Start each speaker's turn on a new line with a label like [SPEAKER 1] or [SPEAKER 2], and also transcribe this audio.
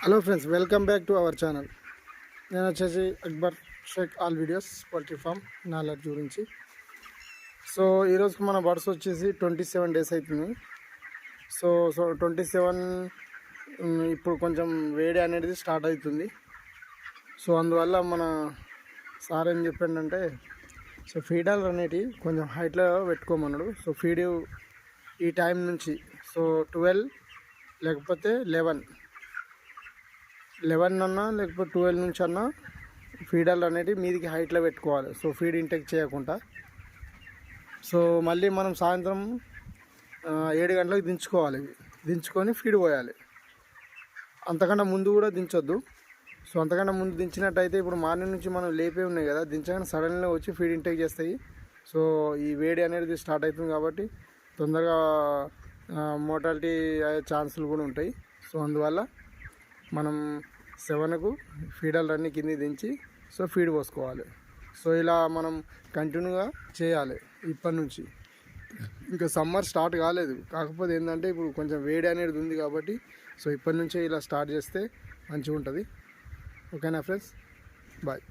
[SPEAKER 1] Hello friends, welcome back to our channel. నేను వచ్చేసి Akbar Sheikh all videos poultry farm knowledge గురించి. So ఈరోజుకి మన బర్డ్స్ వచ్చేసి 27 డేస్ అవుతుంది. సో 27 ఇప్పుడు కొంచెం వేడి అనేది స్టార్ట్ అవుతుంది. సో అందువల్ల మన సార్ ఏం చెప్పిండంటే, సో ఫీడర్లు అనేటివి కొంచెం హైట్లో పెట్టుకోమన్నాడు. సో ఫీడ్ ఈ టైం నుంచి సో 12 లేకపోతే 11 అన్నా లేకపోతే 12 నుంచి అన్నా ఫీడర్లు అనేవి మీదికి హైట్లో పెట్టుకోవాలి. సో ఫీడ్ ఇంటెక్ చేయకుండా. సో మళ్ళీ మనం సాయంత్రం 7 గంటలకు దించుకోవాలి. దించుకొని ఫీడ్ పోయాలి. అంతకన్నా ముందు కూడా దించొద్దు. సో అంతకన్నా ముందు దించినట్టయితే ఇప్పుడు మార్నింగ్ నుంచి మనం లేపే ఉన్నాయి కదా, దించగానే సడన్గా వచ్చి ఫీడ్ ఇంటేక్ చేస్తాయి. సో ఈ వేడి అనేది స్టార్ట్ అవుతుంది కాబట్టి తొందరగా మోర్టాలిటీ అయ్యే ఛాన్సులు కూడా ఉంటాయి. సో అందువల్ల మనం 7కు ఫీడర్లు అన్నీ కింద దించి సో ఫీడ్ పోసుకోవాలి. సో ఇలా మనం కంటిన్యూగా చేయాలి ఇప్పటి నుంచి. ఇంకా సమ్మర్ స్టార్ట్ కాలేదు, కాకపోతే ఏంటంటే ఇప్పుడు కొంచెం వేడి అనేది ఉంది కాబట్టి సో ఇప్పటి నుంచే ఇలా స్టార్ట్ చేస్తే మంచిగా ఉంటుంది. ఓకేనా ఫ్రెండ్స్, బాయ్.